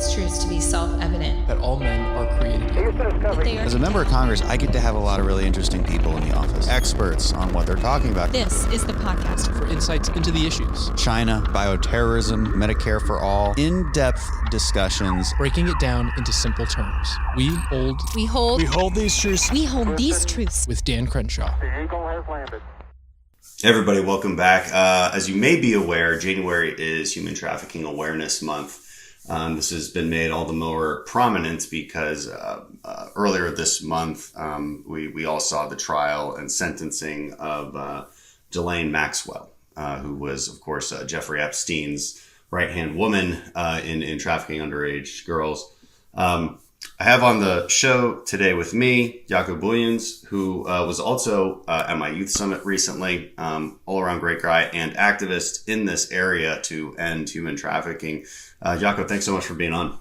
these truths to be self-evident. That all men are created equal. As a member of Congress, I get to have a lot of really interesting people in the office. Experts on what they're talking about. This is the podcast. For insights into the issues. China, bioterrorism, Medicare for all. In-depth discussions. Breaking it down into simple terms. We hold these truths. We hold these truths. With Dan Crenshaw. The Eagle has landed. Hey everybody, welcome back. As you may be aware, January is Human Trafficking Awareness Month. This has been made all the more prominent because earlier this month, we all saw the trial and sentencing of Ghislaine Maxwell, who was, of course, Jeffrey Epstein's right-hand woman in trafficking underage girls. I have on the show today with me, Jaco Booyens, who was also at my youth summit recently, all-around great guy and activist in this area to end human trafficking. Jaco, thanks so much for being on.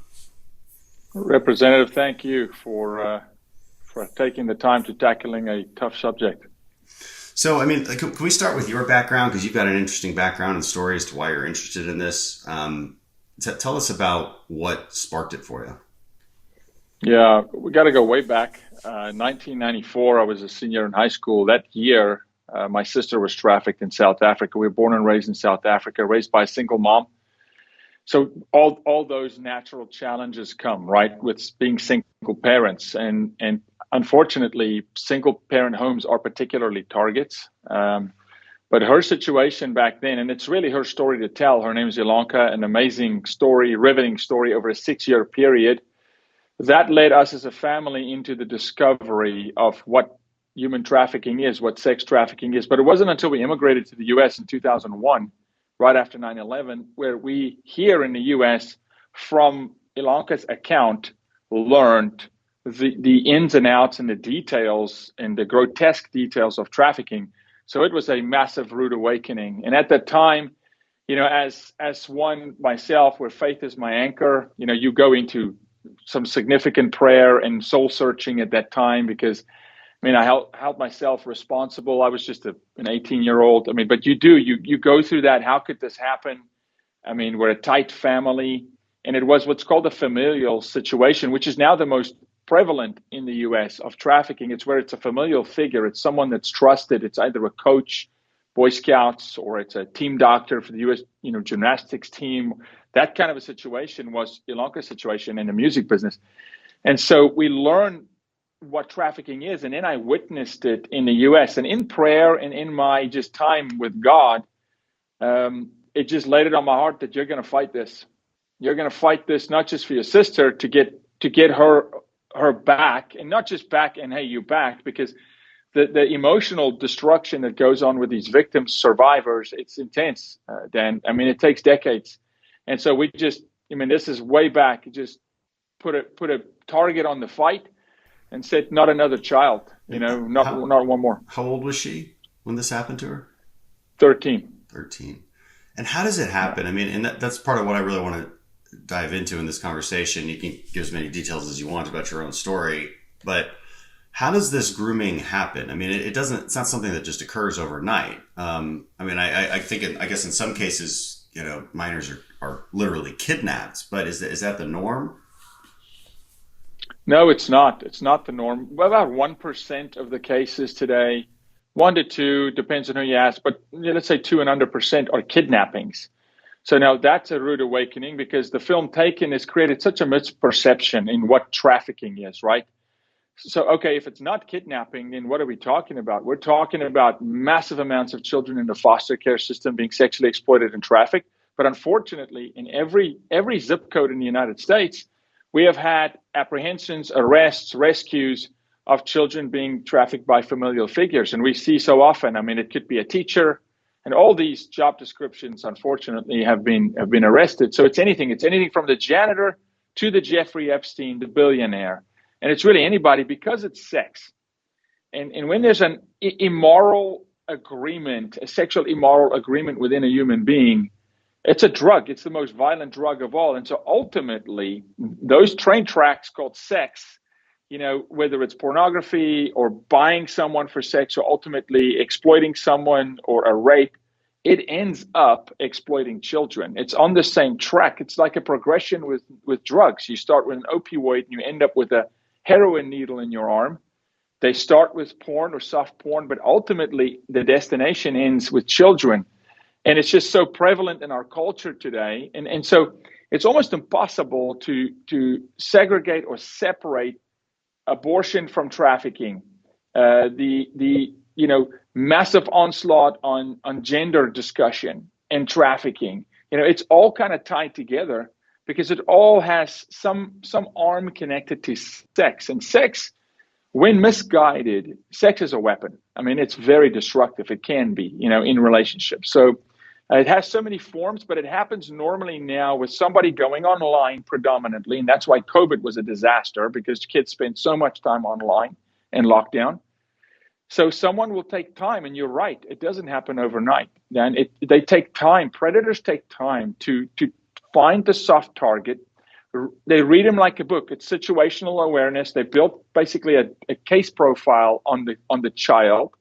Representative, thank you for taking the time to tackling a tough subject. So, I mean, can we start with your background? Because you've got an interesting background and story as to why you're interested in this. Tell us about what sparked it for you. Yeah, we got to go way back. 1994, I was a senior in high school. That year, my sister was trafficked in South Africa. We were born and raised in South Africa, raised by a single mom. So all those natural challenges come, right, with being single parents. And unfortunately, single parent homes are particularly targets. But her situation back then, and it's really her story to tell. Her name is Ilanka, an amazing story, riveting story over a 6-year period. That led us as a family into the discovery of what human trafficking is, what sex trafficking is. But it wasn't until we immigrated to the U.S. in 2001, right after 9/11, where we here in the U.S., from Ilanka's account, learned the ins and outs and the details and the grotesque details of trafficking. So it was a massive rude awakening. And at that time, you know, as one myself, where faith is my anchor, you know, you go into some significant prayer and soul searching at that time because, I mean, I held myself responsible. I was just an 18-year-old. I mean, but you go through that. How could this happen? I mean, we're a tight family, and it was what's called a familial situation, which is now the most prevalent in the U.S. of trafficking. It's where it's a familial figure. It's someone that's trusted. It's either a coach, Boy Scouts, or it's a team doctor for the U.S. Gymnastics team. That kind of a situation was Ilanka's situation in the music business. And so we learned what trafficking is. And then I witnessed it in the U.S. And in prayer and in my just time with God, it just laid it on my heart that you're going to fight this. You're going to fight this, not just for your sister, to get her back, and not just back and, hey, you back, because the emotional destruction that goes on with these victims, survivors, it's intense, Dan. I mean, it takes decades. And so we just, I mean, this is way back, just put a target on the fight and said, not another child, not one more. How old was she when this happened to her? 13. And how does it happen? I mean, and that's part of what I really want to dive into in this conversation. You can give as many details as you want about your own story, but how does this grooming happen? I mean, it's not something that just occurs overnight. I mean, I guess in some cases, minors are literally kidnapped, but is that the norm? No, it's not. It's not the norm. About 1% of the cases today, 1 to 2, depends on who you ask, but let's say 2 and under % are kidnappings. So now that's a rude awakening because the film Taken has created such a misperception in what trafficking is, right? So, okay, if it's not kidnapping, then what are we talking about? We're talking about massive amounts of children in the foster care system being sexually exploited and trafficked. But unfortunately, in every zip code in the United States, we have had apprehensions, arrests, rescues of children being trafficked by familial figures. And we see so often, I mean, it could be a teacher, and all these job descriptions, unfortunately, have been arrested. So it's anything from the janitor to the Jeffrey Epstein, the billionaire. And it's really anybody because it's sex. And when there's an immoral agreement, a sexual immoral agreement within a human being, it's a drug. It's the most violent drug of all. And so ultimately, those train tracks called sex, whether it's pornography or buying someone for sex or ultimately exploiting someone or a rape, it ends up exploiting children. It's on the same track. It's like a progression with drugs. You start with an opioid and you end up with a heroin needle in your arm. They start with porn or soft porn, but ultimately the destination ends with children. And it's just so prevalent in our culture today. And so it's almost impossible to segregate or separate abortion from trafficking. The massive onslaught on gender discussion and trafficking. It's all kind of tied together because it all has some arm connected to sex. And sex, when misguided, sex is a weapon. I mean, it's very destructive. It can be, in relationships. So it has so many forms, but it happens normally now with somebody going online predominantly. And that's why COVID was a disaster, because kids spend so much time online and lockdown. So someone will take time, and you're right, it doesn't happen overnight. Then they take time. Predators take time to find the soft target. They read them like a book. It's situational awareness. They built basically a case profile on the child,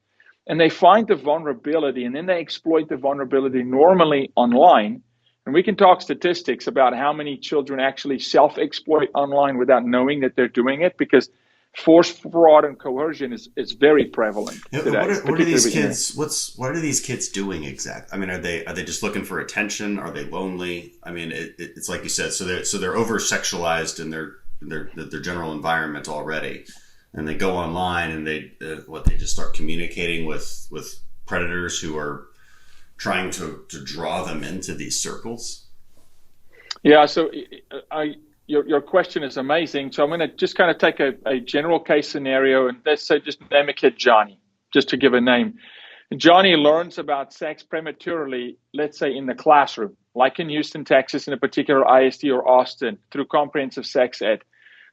and they find the vulnerability, and then they exploit the vulnerability normally online. And we can talk statistics about how many children actually self-exploit online without knowing that they're doing it, because force, fraud, and coercion is very prevalent today. What are these kids? What are these kids doing exactly? I mean, are they just looking for attention? Are they lonely? I mean, it's like you said. So they're over sexualized in their general environment already, and they go online and they just start communicating with predators who are trying to draw them into these circles. Yeah. So Your question is amazing. So I'm going to just kind of take a general case scenario, and let's say just name a kid Johnny, just to give a name. Johnny learns about sex prematurely, let's say in the classroom, like in Houston, Texas, in a particular ISD, or Austin, through comprehensive sex ed.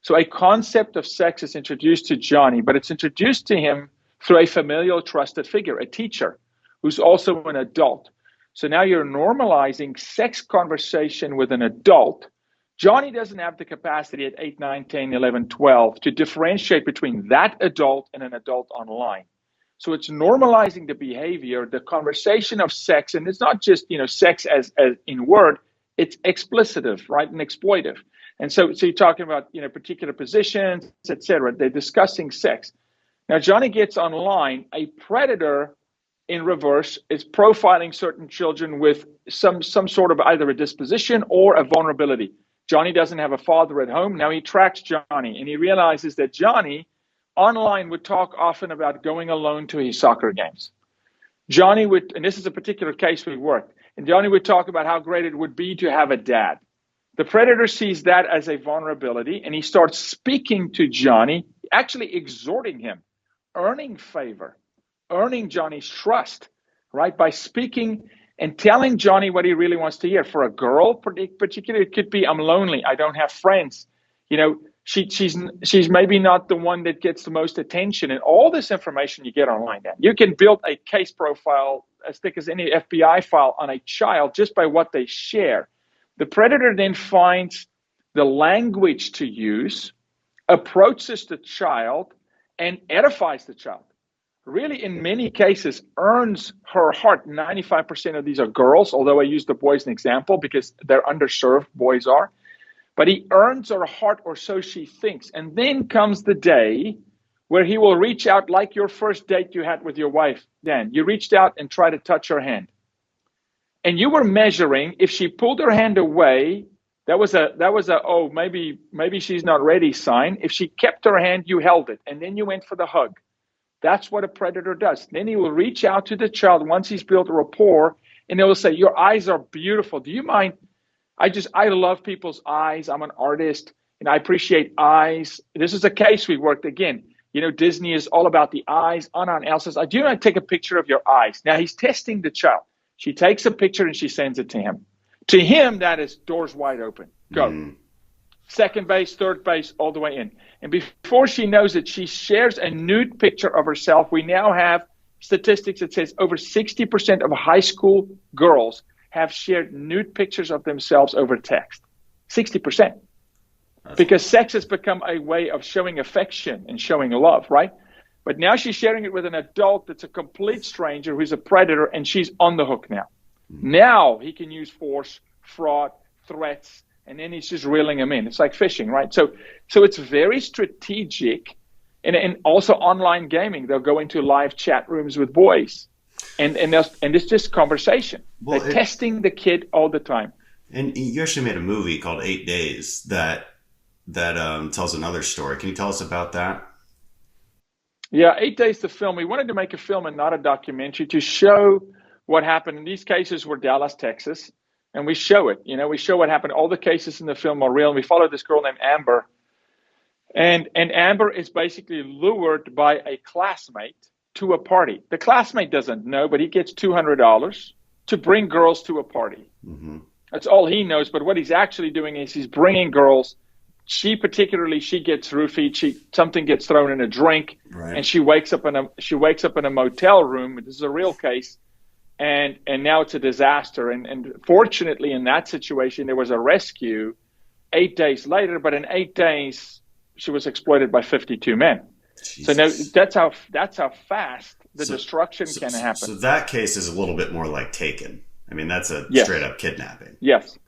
So a concept of sex is introduced to Johnny, but it's introduced to him through a familial trusted figure, a teacher, who's also an adult. So now you're normalizing sex conversation with an adult. Johnny doesn't have the capacity at 8, 9, 10, 11, 12 to differentiate between that adult and an adult online. So it's normalizing the behavior, the conversation of sex, and it's not just, sex as in word, it's explicitive, right, and exploitive. And so you're talking about, particular positions, etc. They're discussing sex. Now, Johnny gets online, a predator in reverse is profiling certain children with some sort of either a disposition or a vulnerability. Johnny doesn't have a father at home. Now he tracks Johnny, and he realizes that Johnny online would talk often about going alone to his soccer games. Johnny would, and this is a particular case we worked, and Johnny would talk about how great it would be to have a dad. The predator sees that as a vulnerability, and he starts speaking to Johnny, actually exhorting him, earning favor, earning Johnny's trust, right, by speaking and telling Johnny what he really wants to hear. For a girl, particularly, it could be, I'm lonely, I don't have friends. She's maybe not the one that gets the most attention. And all this information you get online now. You can build a case profile as thick as any FBI file on a child just by what they share. The predator then finds the language to use, approaches the child, and edifies the child. Really, in many cases, earns her heart. 95% of these are girls, although I use the boys as an example because they're underserved, boys are. But he earns her heart, or so she thinks. And then comes the day where he will reach out, like your first date you had with your wife, Dan. You reached out and tried to touch her hand. And you were measuring, if she pulled her hand away, that was a oh, maybe she's not ready sign. If she kept her hand, you held it. And then you went for the hug. That's what a predator does. Then he will reach out to the child once he's built a rapport, and they will say, your eyes are beautiful. Do you mind? I love people's eyes. I'm an artist, and I appreciate eyes. This is a case we worked again. Disney is all about the eyes. Anna and Elsa says, do you want to take a picture of your eyes? Now he's testing the child. She takes a picture and she sends it to him. To him, that is doors wide open. Go. Second base, third base, all the way in. And before she knows it, she shares a nude picture of herself. We now have statistics that says over 60% of high school girls have shared nude pictures of themselves over text. 60%. Because sex has become a way of showing affection and showing love, right? But now she's sharing it with an adult that's a complete stranger who's a predator, and she's on the hook now. Now he can use force, fraud, threats, and then he's just reeling them in. It's like fishing, right? So it's very strategic. And also online gaming, they'll go into live chat rooms with boys, and it's just conversation. Well, they're testing the kid all the time. And you actually made a movie called 8 Days that tells another story. Can you tell us about that? Yeah, 8 Days, the film. We wanted to make a film and not a documentary to show what happened. And these cases were Dallas, Texas, and we show it. We show what happened. All the cases in the film are real. And we follow this girl named Amber. And Amber is basically lured by a classmate to a party. The classmate doesn't know, but he gets $200 to bring girls to a party. Mm-hmm. That's all he knows. But what he's actually doing is he's bringing girls. She gets roofied. Something gets thrown in a drink, right. And she wakes up in a motel room. This is a real case, and now it's a disaster. And fortunately, in that situation, there was a rescue 8 days later. But in 8 days, she was exploited by 52 men. Jesus. So now that's how fast the destruction can happen. So that case is a little bit more like Taken. I mean, that's a straight up kidnapping. Yes,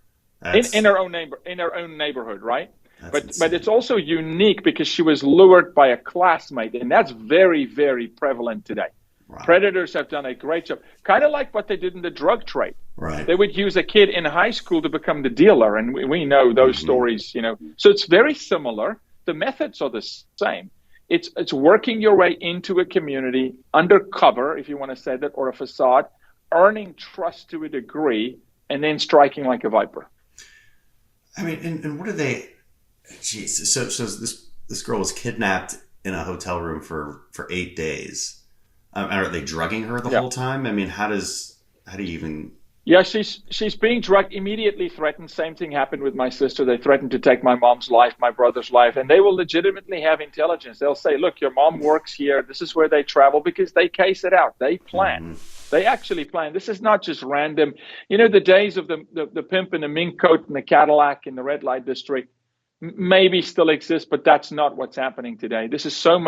in her own neighborhood, right? But it's also unique because she was lured by a classmate, and that's very, very prevalent today. Right. Predators have done a great job, kind of like what they did in the drug trade. Right. They would use a kid in high school to become the dealer, and we know those stories. So it's very similar. The methods are the same. It's working your way into a community undercover, if you want to say that, or a facade, earning trust to a degree, and then striking like a viper. I mean, and what are they? Jeez. So this girl was kidnapped in a hotel room for 8 days. Are they drugging her the whole time? I mean, how do you even? Yeah, she's being drugged, immediately threatened. Same thing happened with my sister. They threatened to take my mom's life, my brother's life, and they will legitimately have intelligence. They'll say, look, your mom works here. This is where they travel, because they case it out. They plan. Mm-hmm. They actually plan. This is not just random. The days of the pimp in the mink coat and the Cadillac in the red light district maybe still exist, but that's not what's happening today. This is so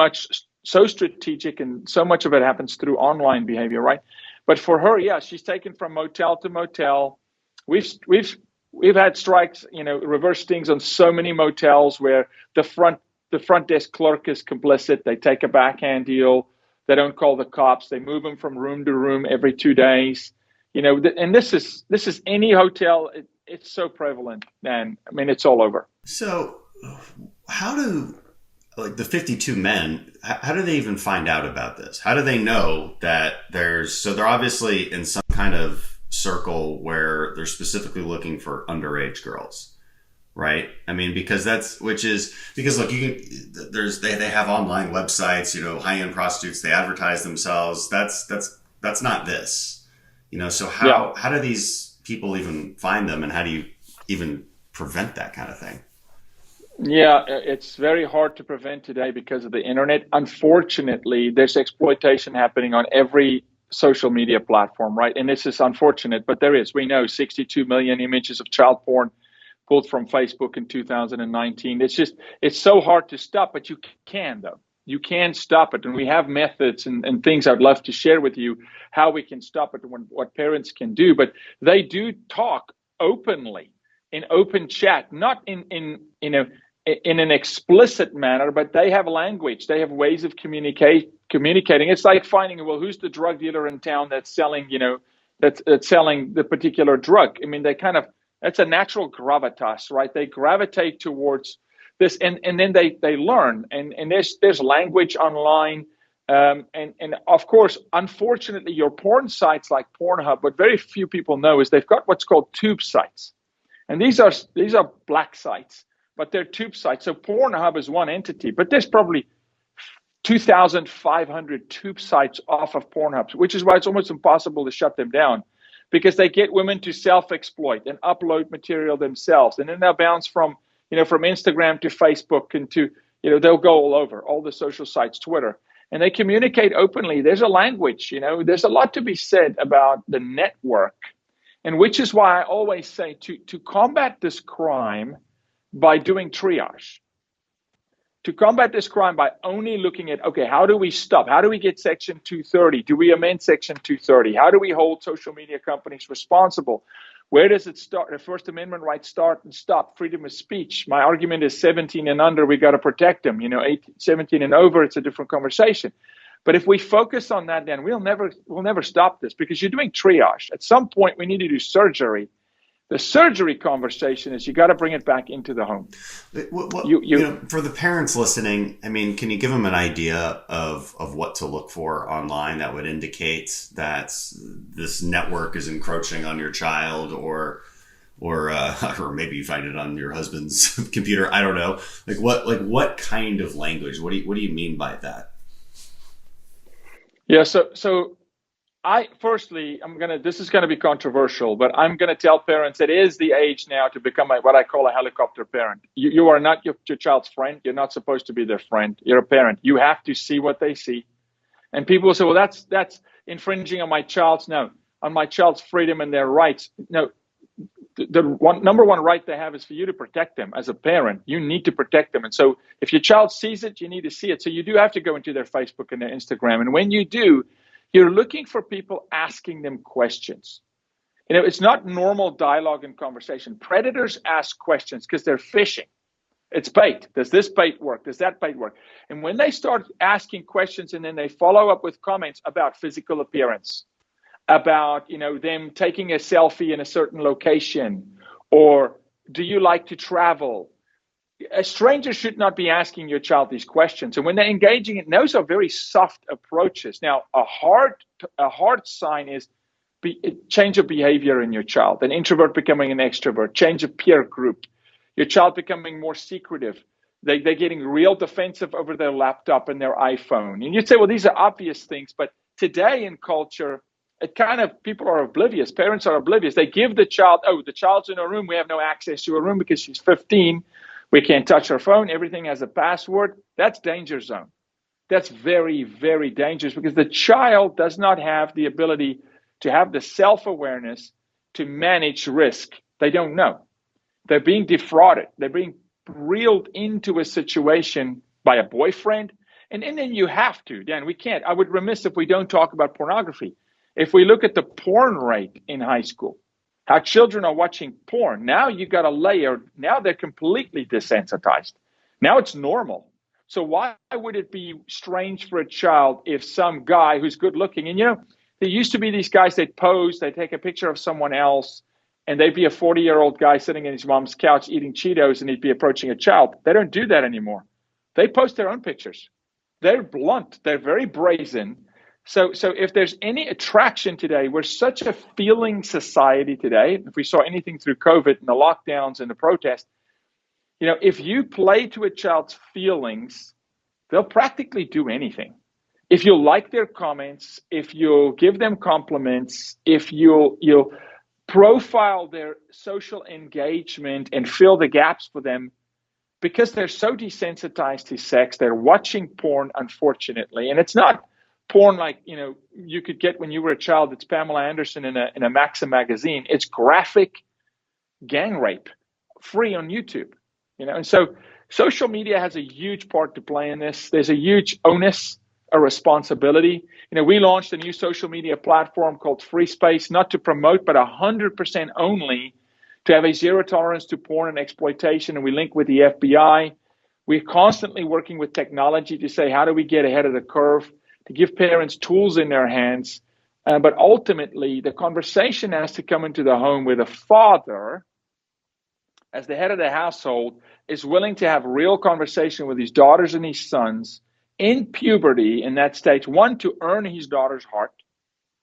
strategic, and so much of it happens through online behavior, right? But for her, she's taken from motel to motel. We've had strikes, reverse stings on so many motels where the front desk clerk is complicit. They take a backhand deal. They don't call the cops. They move them from room to room every 2 days. And this is any hotel. It's so prevalent, and I mean, it's all over. So how do the 52 men, how do they even find out about this? How do they know that they're obviously in some kind of circle where they're specifically looking for underage girls, right? I mean, because look, they have online websites, high-end prostitutes, they advertise themselves. That's not this, so how do these people even find them, and how do you even prevent that kind of thing? Yeah, it's very hard to prevent today because of the internet. Unfortunately, there's exploitation happening on every social media platform, right? And this is unfortunate, but there is. We know 62 million images of child porn pulled from Facebook in 2019. It's so hard to stop, but you can, though. You can stop it. And we have methods and things I'd love to share with you, how we can stop it and what parents can do. But they do talk openly in open chat, not in an explicit manner, but they have language. They have ways of communicating. It's like finding, who's the drug dealer in town that's selling, that's selling the particular drug. I mean, that's a natural gravitas, right? They gravitate towards this, and then they learn. And there's language online. And of course, unfortunately, your porn sites like Pornhub, what very few people know is they've got what's called tube sites. And these are black sites, but they're tube sites. So Pornhub is one entity, but there's probably 2,500 tube sites off of Pornhub, which is why it's almost impossible to shut them down, because they get women to self-exploit and upload material themselves. And then they'll bounce from Instagram to Facebook and to, they'll go all over, all the social sites, Twitter. And they communicate openly. There's a language, there's a lot to be said about the network. And which is why I always say to combat this crime by doing triage. to combat this crime by only looking at, okay, how do we stop? How do we get Section 230? Do we amend Section 230? How do we hold social media companies responsible? Where does it start? The First Amendment rights start and stop. Freedom of speech. My argument is 17 and under, we got to protect them. 17 and over, it's a different conversation. But if we focus on that, then we'll never stop this, because you're doing triage. At some point, we need to do surgery. The surgery conversation is you got to bring it back into the home. For the parents listening, I mean, can you give them an idea of what to look for online that would indicate that this network is encroaching on your child, or maybe you find it on your husband's computer? I don't know. What kind of language? What do you mean by that? Yeah. So this is going to be controversial, but I'm going to tell parents it is the age now to become what I call a helicopter parent. You are not your child's friend. You're not supposed to be their friend. You're a parent. You have to see what they see. And people will say, well, that's infringing on my child's freedom and their rights. No, number one right they have is for you to protect them. As a parent, you need to protect them. And so if your child sees it, you need to see it. So you do have to go into their Facebook and their Instagram. And when you do, you're looking for people asking them questions. It's not normal dialogue and conversation. Predators ask questions because they're fishing. It's bait. Does this bait work? Does that bait work? And when they start asking questions and then they follow up with comments about physical appearance, about them taking a selfie in a certain location, or do you like to travel? A stranger should not be asking your child these questions. And when they're engaging in those are very soft approaches. Now, a hard sign is change of behavior in your child, an introvert becoming an extrovert, change of peer group, your child becoming more secretive. They're getting real defensive over their laptop and their iPhone. And you'd say, well, these are obvious things. But today in culture, people are oblivious. Parents are oblivious. They give the child's in a room. We have no access to a room because she's 15. We can't touch her phone. Everything has a password. That's danger zone. That's very, very dangerous, because the child does not have the ability to have the self-awareness to manage risk. They don't know. They're being defrauded. They're being reeled into a situation by a boyfriend. And then you have to, Dan, we can't. I would remiss if we don't talk about pornography. If we look at the porn rate in high school, how children are watching porn. Now you got a layer. Now they're completely desensitized. Now it's normal. So why would it be strange for a child if some guy who's good looking, and there used to be these guys that pose, they take a picture of someone else, and they'd be a 40-year-old guy sitting in his mom's couch eating Cheetos, and he'd be approaching a child. They don't do that anymore. They post their own pictures. They're blunt. They're very brazen. So if there's any attraction today, we're such a feeling society today. If we saw anything through COVID and the lockdowns and the protests, if you play to a child's feelings, they'll practically do anything. If you like their comments, if you give them compliments, if you'll profile their social engagement and fill the gaps for them, because they're so desensitized to sex, they're watching porn, unfortunately, and it's not porn like you could get when you were a child. It's Pamela Anderson in a Maxim magazine. It's graphic gang rape, free on YouTube. And so social media has a huge part to play in this. There's a huge onus, a responsibility. We launched a new social media platform called Free Space, not to promote, but 100% only to have a zero tolerance to porn and exploitation. And we link with the FBI. We're constantly working with technology to say, how do we get ahead of the curve, to give parents tools in their hands. But ultimately, the conversation has to come into the home where the father, as the head of the household, is willing to have real conversation with his daughters and his sons in puberty in that stage. One, to earn his daughter's heart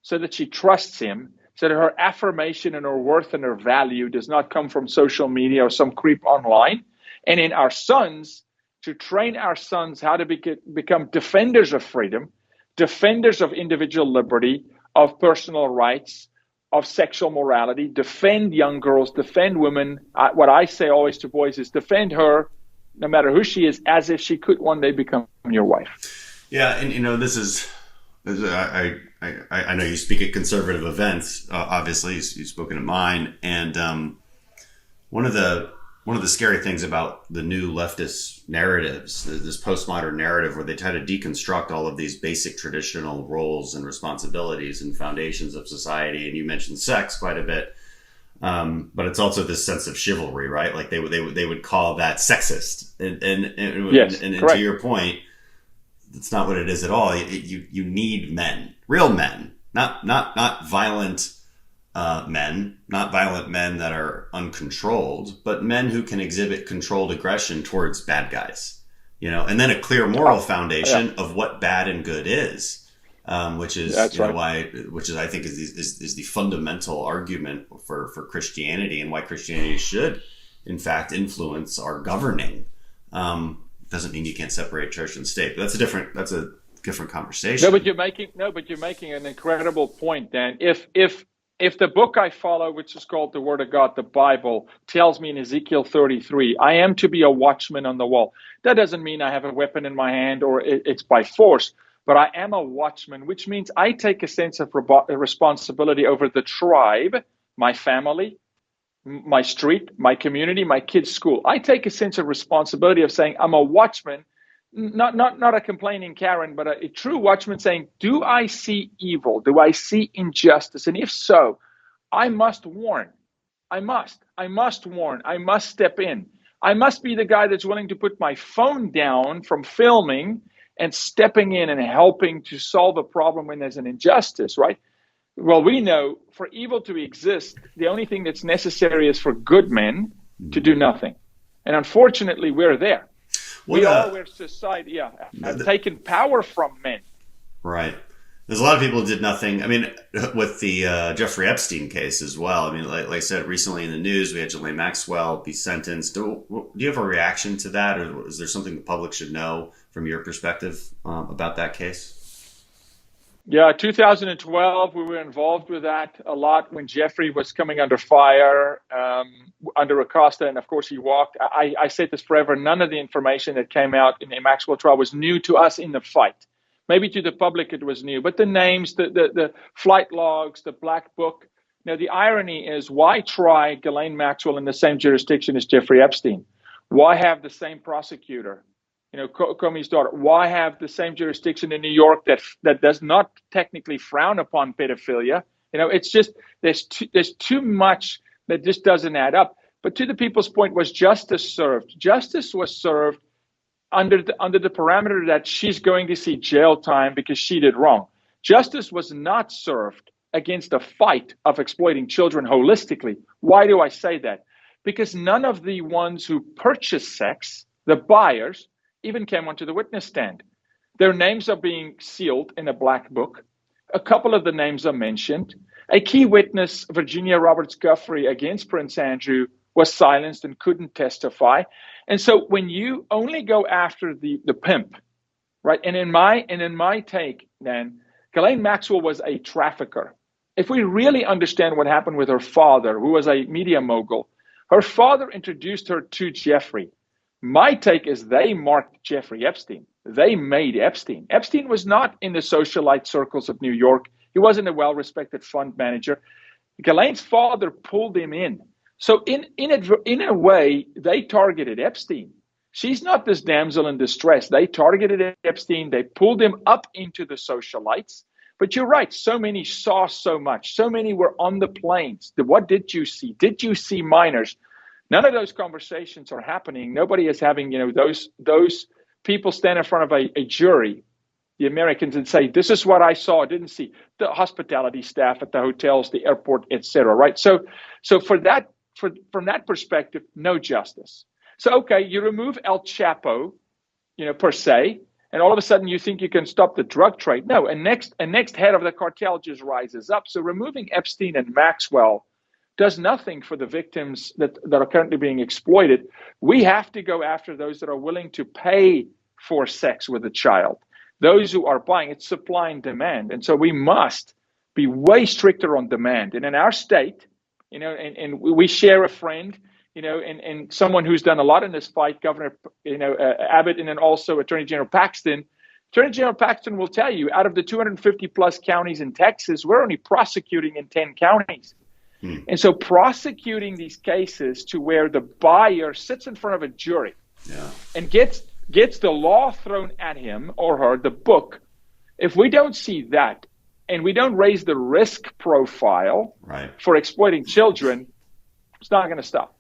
so that she trusts him, so that her affirmation and her worth and her value does not come from social media or some creep online. And in our sons, to train our sons how to become defenders of freedom, defenders of individual liberty, of personal rights, of sexual morality, defend young girls, defend women. What I say always to boys is defend her, no matter who she is, as if she could one day become your wife. Yeah, and this is I know you speak at conservative events. Obviously, you've spoken at mine, and one of the one of the scary things about the new leftist narratives, this postmodern narrative where they try to deconstruct all of these basic traditional roles and responsibilities and foundations of society. And you mentioned sex quite a bit. But it's also this sense of chivalry, right? Like they would call that sexist. And Yes, and correct. to your point, that's not what it is at all. You need men, real men, not violent men, not violent men that are uncontrolled, but men who can exhibit controlled aggression towards bad guys, and then a clear moral foundation of what bad and good is, which is I think is the fundamental argument for Christianity and why Christianity should, in fact, influence our governing. Doesn't mean you can't separate church and state, but that's a different conversation. No, but you're making an incredible point, Dan. If the book I follow, which is called the Word of God, the Bible, tells me in Ezekiel 33, I am to be a watchman on the wall. That doesn't mean I have a weapon in my hand or it's by force, but I am a watchman, which means I take a sense of responsibility over the tribe, my family, my street, my community, my kids' school. I take a sense of responsibility of saying I'm a watchman, not a complaining Karen, but a true watchman saying, do I see evil? Do I see injustice? And if so, I must warn. I must warn. I must step in. I must be the guy that's willing to put my phone down from filming and stepping in and helping to solve a problem when there's an injustice, right? Well, we know for evil to exist, the only thing that's necessary is for good men to do nothing. And unfortunately, we're there. We are where society have taken power from men. Right. There's a lot of people who did nothing. I mean, with the Jeffrey Epstein case as well. I mean, like I said, recently in the news, we had Ghislaine Maxwell be sentenced. Do you have a reaction to that? Or is there something the public should know from your perspective about that case? Yeah, 2012, we were involved with that a lot when Jeffrey was coming under fire, under Acosta, and of course he walked. I said this forever, none of the information that came out in the Maxwell trial was new to us in the fight. Maybe to the public it was new, but the names, the flight logs, the black book. Now the irony is, why try Ghislaine Maxwell in the same jurisdiction as Jeffrey Epstein? Why have the same prosecutor? Comey's daughter. Why have the same jurisdiction in New York that does not technically frown upon pedophilia? It's just there's too much that just doesn't add up. But to the people's point, was justice served? Justice was served under the parameter that she's going to see jail time because she did wrong. Justice was not served against a fight of exploiting children holistically. Why do I say that? Because none of the ones who purchased sex, the buyers, even came onto the witness stand. Their names are being sealed in a black book. A couple of the names are mentioned. A key witness, Virginia Roberts Guthrie, against Prince Andrew, was silenced and couldn't testify. And so when you only go after the pimp, right? And in my take, then, Ghislaine Maxwell was a trafficker. If we really understand what happened with her father, who was a media mogul, her father introduced her to Jeffrey. My take is they marked Jeffrey Epstein. They made Epstein. Epstein was not in the socialite circles of New York. He wasn't a well-respected fund manager. Ghislaine's father pulled him in. So in a way, they targeted Epstein. She's not this damsel in distress. They targeted Epstein. They pulled him up into the socialites. But you're right. So many saw so much. So many were on the planes. What did you see? Did you see minors? None of those conversations are happening. Nobody is having, those people stand in front of a jury, the Americans, and say, this is what I saw, didn't see. The hospitality staff at the hotels, the airport, etc. Right? So from that perspective, no justice. So, okay, you remove El Chapo, per se, and all of a sudden you think you can stop the drug trade. No, and next head of the cartel just rises up. So removing Epstein and Maxwell does nothing for the victims that are currently being exploited. We have to go after those that are willing to pay for sex with a child. Those who are buying, it's supply and demand. And so we must be way stricter on demand. And in our state, and we share a friend, and someone who's done a lot in this fight, Governor, Abbott, and then also Attorney General Paxton. Attorney General Paxton will tell you, out of the 250 plus counties in Texas, we're only prosecuting in 10 counties. And so prosecuting these cases to where the buyer sits in front of a jury and gets the law thrown at him or her, the book, if we don't see that and we don't raise the risk profile for exploiting children, it's not going to stop.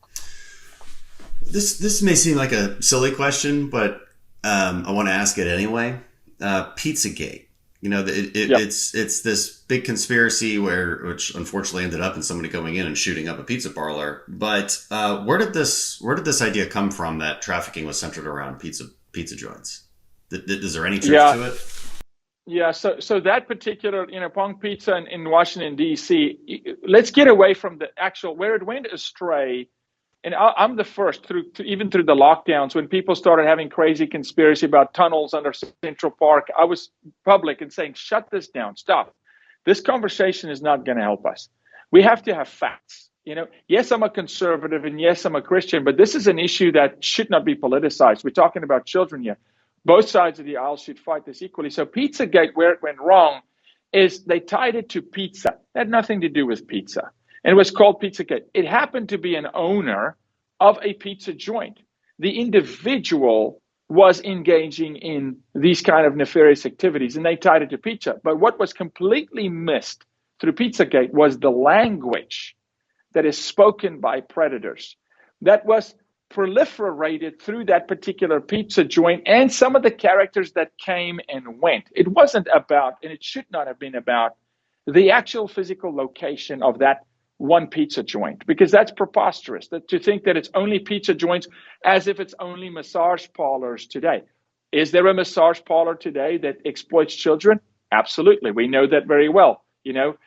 This may seem like a silly question, but I want to ask it anyway. Pizzagate. You know, it's this big conspiracy which unfortunately ended up in somebody going in and shooting up a pizza parlor. But where did this idea come from that trafficking was centered around pizza joints? Is there any truth to it? Yeah. So that particular, Pong Pizza in Washington D.C. Let's get away from the actual where it went astray. And I'm the first even through the lockdowns when people started having crazy conspiracy about tunnels under Central Park. I was public and saying, shut this down, stop. This conversation is not going to help us. We have to have facts. Yes, I'm a conservative and yes, I'm a Christian, but this is an issue that should not be politicized. We're talking about children here. Both sides of the aisle should fight this equally. So Pizzagate, where it went wrong is they tied it to pizza. It had nothing to do with pizza. And it was called Pizzagate. It happened to be an owner of a pizza joint. The individual was engaging in these kind of nefarious activities, and they tied it to pizza. But what was completely missed through Pizzagate was the language that is spoken by predators that was proliferated through that particular pizza joint and some of the characters that came and went. It wasn't about, and it should not have been about, the actual physical location of that one pizza joint, because that's preposterous to think that it's only pizza joints as if it's only massage parlors today. Is there a massage parlor today that exploits children? Absolutely. We know that very well, in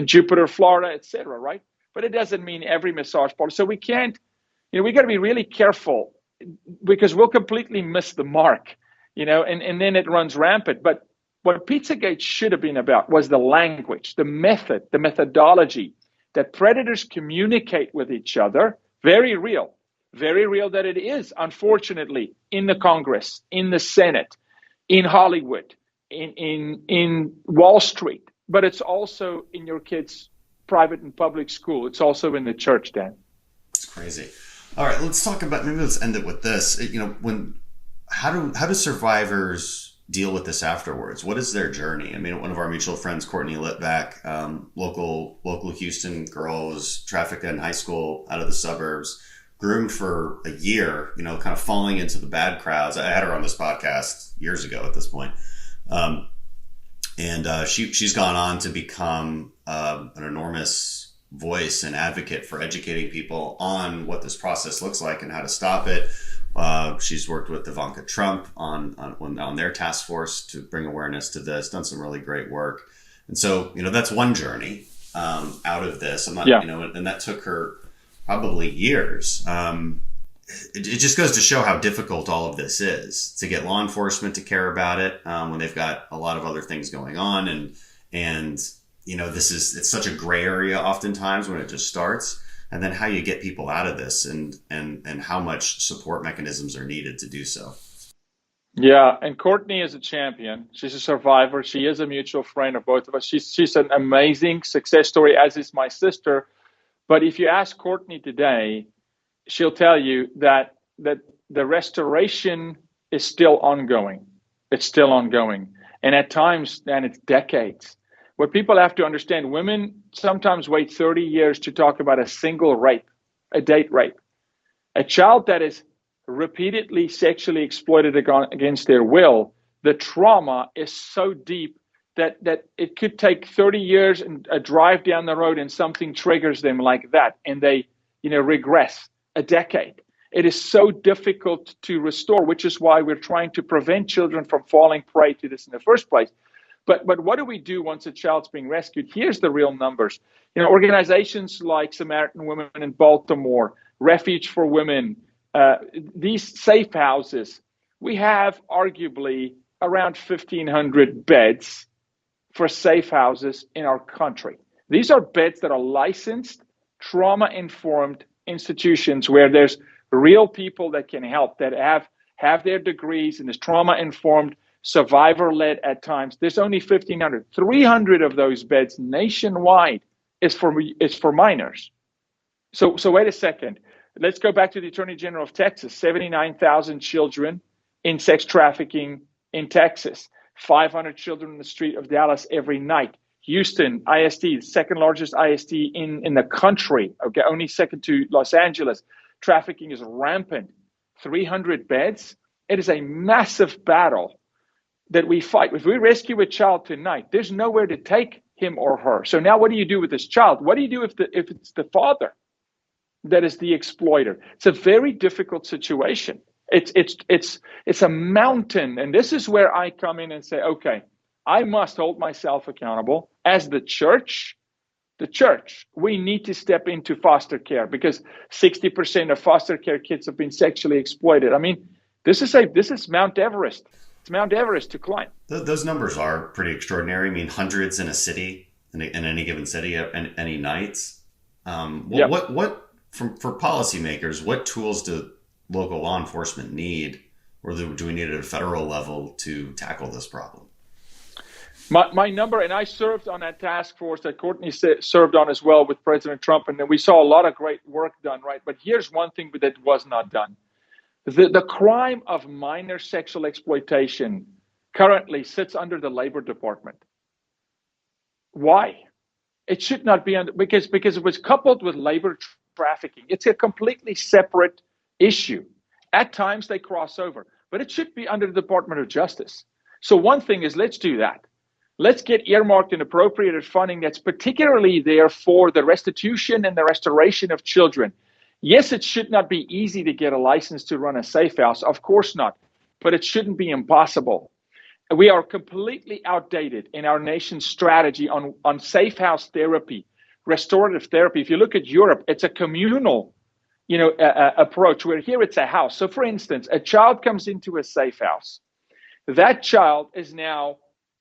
Jupiter, Florida, et cetera, right? But it doesn't mean every massage parlor. So we can't, we got to be really careful because we'll completely miss the mark, and then it runs rampant. But what Pizzagate should have been about was the language, the method, the methodology that predators communicate with each other. Very real that it is, unfortunately, in the Congress, in the Senate, in Hollywood, in Wall Street, but it's also in your kids' private and public school. It's also in the church, Dan. It's crazy. All right, let's end it with this. How do survivors deal with this afterwards? What is their journey? I mean, one of our mutual friends, Courtney Litback, local Houston girl, was trafficked in high school out of the suburbs, groomed for a year, kind of falling into the bad crowds. I had her on this podcast years ago at this point. She's gone on to become an enormous voice and advocate for educating people on what this process looks like and how to stop it. She's worked with Ivanka Trump on their task force to bring awareness to this, done some really great work. And so, that's one journey out of this. And that took her probably years. It just goes to show how difficult all of this is to get law enforcement to care about it when they've got a lot of other things going on. And it's such a gray area oftentimes when it just starts. And then how you get people out of this and how much support mechanisms are needed to do so. Yeah, and Courtney is a champion. She's a survivor. She is a mutual friend of both of us. She's an amazing success story, as is my sister. But if you ask Courtney today, she'll tell you that the restoration is still ongoing. It's still ongoing. And at times, and it's decades. What people have to understand, women sometimes wait 30 years to talk about a single rape, a date rape. A child that is repeatedly sexually exploited against their will, the trauma is so deep that it could take 30 years and a drive down the road and something triggers them like that, and they regress a decade. It is so difficult to restore, which is why we're trying to prevent children from falling prey to this in the first place. But what do we do once a child's being rescued? Here's the real numbers. Organizations like Samaritan Women in Baltimore, Refuge for Women, these safe houses, we have arguably around 1,500 beds for safe houses in our country. These are beds that are licensed, trauma-informed institutions where there's real people that can help, that have their degrees and is trauma-informed, survivor-led at times. There's only 1,500. 300 of those beds nationwide is for minors. So wait a second. Let's go back to the Attorney General of Texas. 79,000 children in sex trafficking in Texas. 500 children in the street of Dallas every night. Houston, ISD, second largest ISD in the country. Okay, only second to Los Angeles. Trafficking is rampant. 300 beds. It is a massive battle that we fight. If we rescue a child tonight, there's nowhere to take him or her. So now what do you do with this child? What do you do if it's the father that is the exploiter? It's a very difficult situation. It's a mountain. And this is where I come in and say, okay, I must hold myself accountable as the church. The church, we need to step into foster care because 60% of foster care kids have been sexually exploited. I mean, this is Mount Everest. It's Mount Everest to climb. Those numbers are pretty extraordinary. I mean, hundreds in a city, in any given city, any nights. What for policymakers, what tools do local law enforcement need, or do we need at a federal level to tackle this problem? My number, and I served on that task force that Courtney served on as well with President Trump, and then we saw a lot of great work done, right? But here's one thing that was not done. The crime of minor sexual exploitation currently sits under the Labor Department. Why? It should not be under, because it was coupled with labor trafficking. It's a completely separate issue. At times they cross over, but it should be under the Department of Justice. So one thing is, let's do that. Let's get earmarked and appropriated funding that's particularly there for the restitution and the restoration of children. Yes, it should not be easy to get a license to run a safe house. Of course not. But it shouldn't be impossible. We are completely outdated in our nation's strategy on safe house therapy, restorative therapy. If you look at Europe, it's a communal approach, where here it's a house. So for instance, a child comes into a safe house. That child is now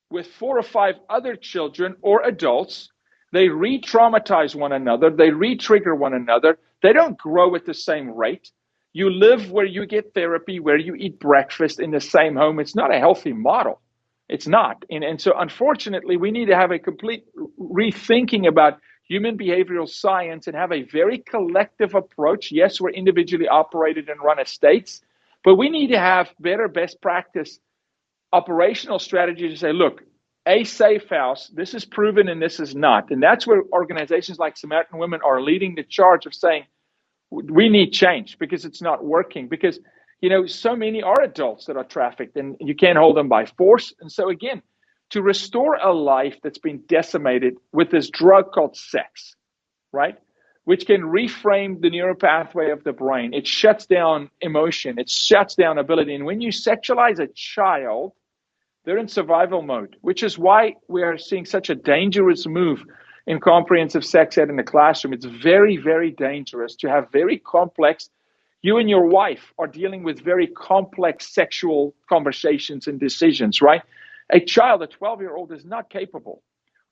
with 4 or 5 other children or adults. They re-traumatize one another. They re-trigger one another. They don't grow at the same rate. You live where you get therapy, where you eat breakfast in the same home. It's not a healthy model. It's not. And so unfortunately, we need to have a complete rethinking about human behavioral science and have a very collective approach. Yes, we're individually operated and run as states, but we need to have better best practice operational strategies to say, look, a safe house, this is proven and this is not. And that's where organizations like Samaritan Women are leading the charge of saying, we need change because it's not working. Because, so many are adults that are trafficked and you can't hold them by force. And so again, to restore a life that's been decimated with this drug called sex, right? Which can reframe the neural pathway of the brain. It shuts down emotion. It shuts down ability. And when you sexualize a child, they're in survival mode, which is why we are seeing such a dangerous move in comprehensive sex ed in the classroom. It's very, very dangerous to have very complex, you and your wife are dealing with very complex sexual conversations and decisions, right? A child, a 12-year-old, is not capable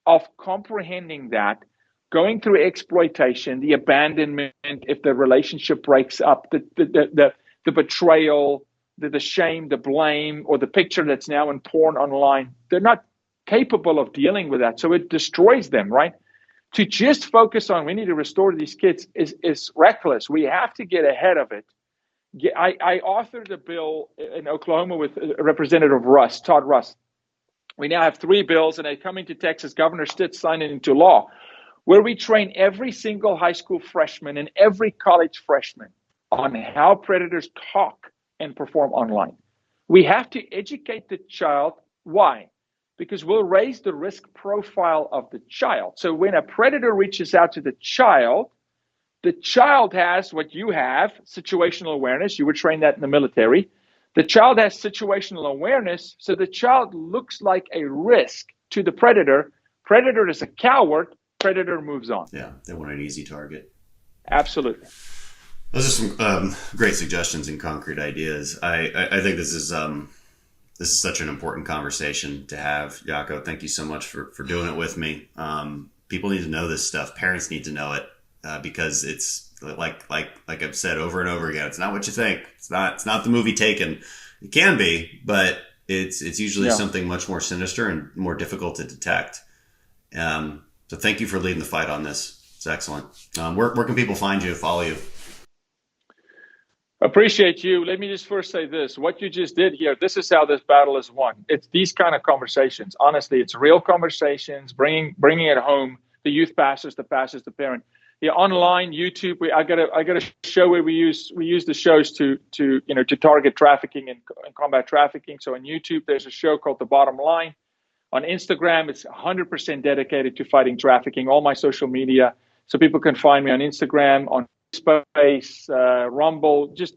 of comprehending that, going through exploitation, the abandonment, if the relationship breaks up, the betrayal, the shame, the blame, or the picture that's now in porn online. They're not capable of dealing with that. So it destroys them, right? To just focus on we need to restore these kids is reckless. We have to get ahead of it. I authored a bill in Oklahoma with Representative Todd Russ. We now have 3 bills, and they're coming to Texas. Governor Stitt signed it into law, where we train every single high school freshman and every college freshman on how predators talk and perform online. We have to educate the child. Why? Because we'll raise the risk profile of the child. So when a predator reaches out to the child has what you have, situational awareness. You were trained that in the military. The child has situational awareness, so the child looks like a risk to the predator. Predator is a coward. Predator moves on. Yeah, they want an easy target. Absolutely. Those are some great suggestions and concrete ideas. I think this is such an important conversation to have. Jaco, thank you so much for doing it with me. People need to know this stuff. Parents need to know it because it's like I've said over and over again. It's not what you think. It's not the movie Taken. It can be, but it's usually something much more sinister and more difficult to detect. So thank you for leading the fight on this. It's excellent. Where can people find you, follow you? Appreciate you. Let me just first say this. What you just did here, this is how this battle is won. It's these kind of conversations. Honestly, it's real conversations, bringing it home. The youth pastors, the parent. Yeah, online YouTube. I got a show where we use the shows to target trafficking and combat trafficking. So on YouTube, there's a show called The Bottom Line. On Instagram, it's 100% dedicated to fighting trafficking. All my social media, so people can find me on Instagram, on Space, Rumble, just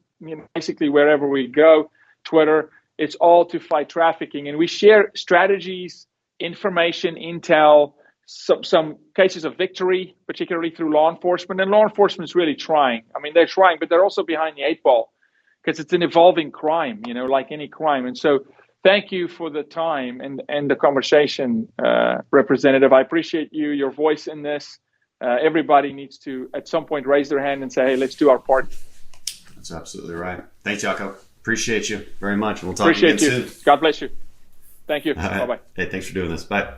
basically wherever we go, Twitter. It's all to fight trafficking, and we share strategies, information, intel, some cases of victory, particularly through law enforcement. And law enforcement is really trying. I mean, they're trying, but they're also behind the eight ball because it's an evolving crime, like any crime. And so, thank you for the time and the conversation, Representative. I appreciate your voice in this. Everybody needs to, at some point, raise their hand and say, hey, let's do our part. That's absolutely right. Thanks, Jaco. Appreciate you very much. We'll talk again soon. God bless you. Thank you. Right. Bye-bye. Hey, thanks for doing this. Bye.